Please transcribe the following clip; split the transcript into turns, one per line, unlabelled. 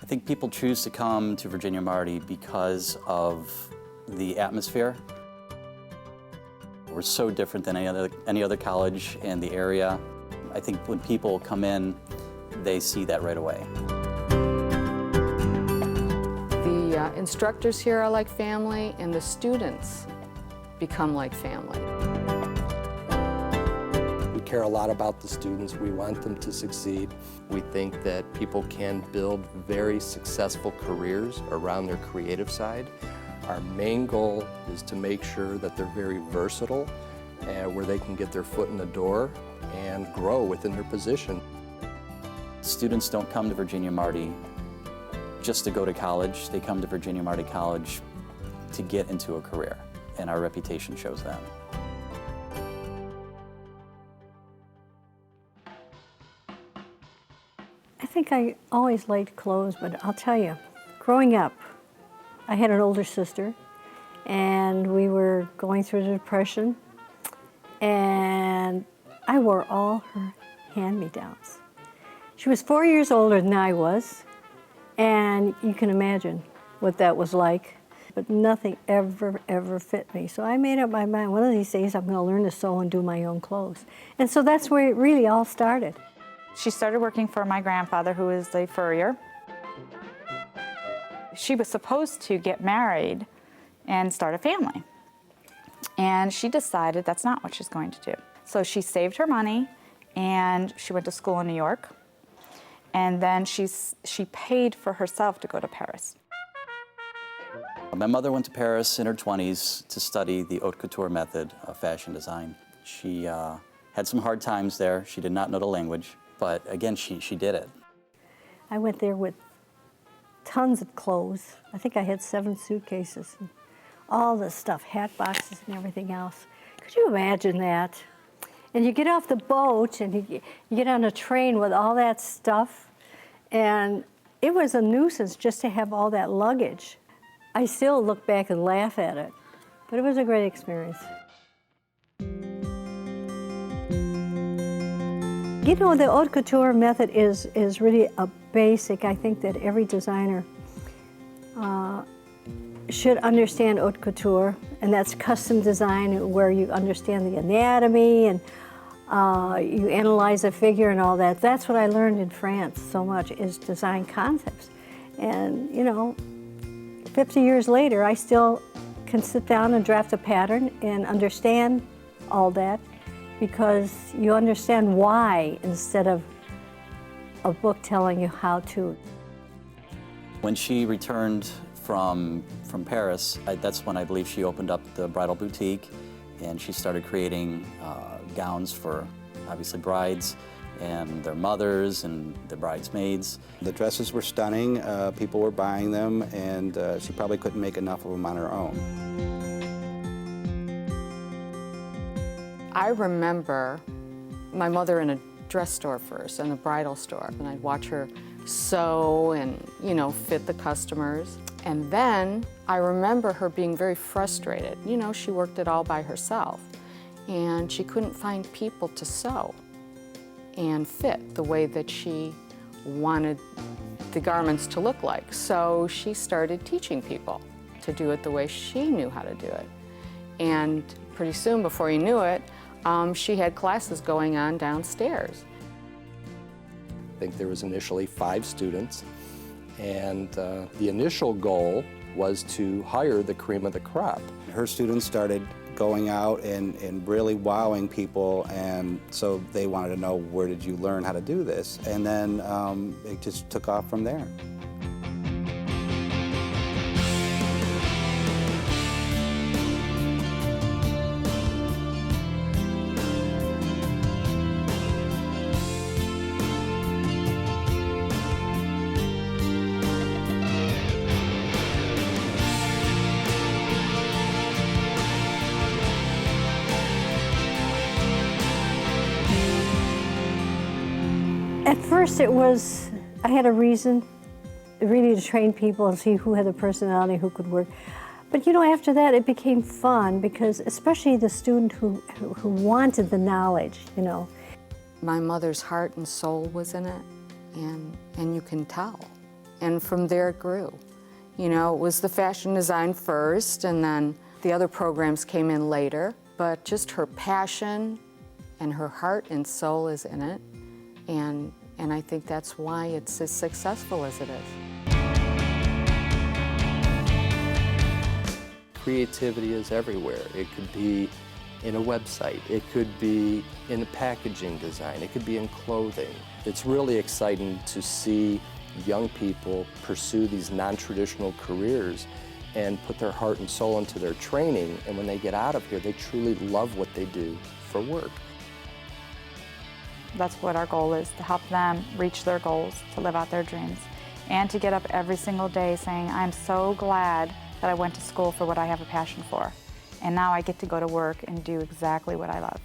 think people choose to come to Virginia Marti because of the atmosphere. We're so different than any other college in the area. I think when people come in, they see that right away.
The instructors here are like family, and the students become like family.
We care a lot about the students. We want them to succeed.
We think that people can build very successful careers around their creative side. Our main goal is to make sure that they're very versatile and where they can get their foot in the door and grow within their position.
Students don't come to Virginia Marti just to go to college. They come to Virginia Marti College to get into a career, and our reputation shows that.
I think I always liked clothes, but I'll tell you, growing up, I had an older sister, and we were going through the Depression, and I wore all her hand-me-downs. She was 4 years older than I was, and you can imagine what that was like, but nothing ever fit me. So I made up my mind, one of these days I'm gonna learn to sew and do my own clothes. And so that's where it really all started.
She started working for my grandfather, who is a furrier. She was supposed to get married and start a family. And she decided that's not what she's going to do. So she saved her money and she went to school in New York. And then she paid for herself to go to Paris.
My mother went to Paris in her 20s to study the haute couture method of fashion design. She had some hard times there. She did not know the language, but again, she did it.
I went there with tons of clothes. I think I had 7 suitcases, and all the stuff, hat boxes and everything else. Could you imagine that? And you get off the boat and you get on a train with all that stuff, and it was a nuisance just to have all that luggage. I still look back and laugh at it, but it was a great experience. You know, the haute couture method is really a basic. I think that every designer should understand haute couture, and that's custom design where you understand the anatomy and you analyze a figure and all that. That's what I learned in France so much, is design concepts. And you know, 50 years later, I still can sit down and draft a pattern and understand all that, because you understand why instead of a book telling you how to.
When she returned from Paris, that's when I believe she opened up the bridal boutique, and she started creating gowns for, obviously, brides and their mothers and the bridesmaids.
The dresses were stunning, people were buying them, and she probably couldn't make enough of them on her own.
I remember my mother in a dress store first, in a bridal store, and I'd watch her sew and, you know, fit the customers. And then I remember her being very frustrated. You know, she worked it all by herself, and she couldn't find people to sew and fit the way that she wanted the garments to look like. So she started teaching people to do it the way she knew how to do it. And pretty soon, before you knew it, she had classes going on downstairs.
I think there was initially 5 students, and the initial goal was to hire the cream of the crop.
Her students started going out and really wowing people, and so they wanted to know, where did you learn how to do this? And then it just took off from there.
At first it was, I had a reason really to train people and see who had the personality, who could work. But you know, after that it became fun, because especially the student who wanted the knowledge, you know.
My mother's heart and soul was in it, and you can tell. And from there it grew. You know, it was the fashion design first, and then the other programs came in later. But just her passion and her heart and soul is in it. And I think that's why it's as successful as it is.
Creativity is everywhere. It could be in a website, it could be in packaging design, it could be in clothing. It's really exciting to see young people pursue these non-traditional careers and put their heart and soul into their training, and when they get out of here, they truly love what they do for work.
That's what our goal is, to help them reach their goals, to live out their dreams, and to get up every single day saying, I'm so glad that I went to school for what I have a passion for. And now I get to go to work and do exactly what I love.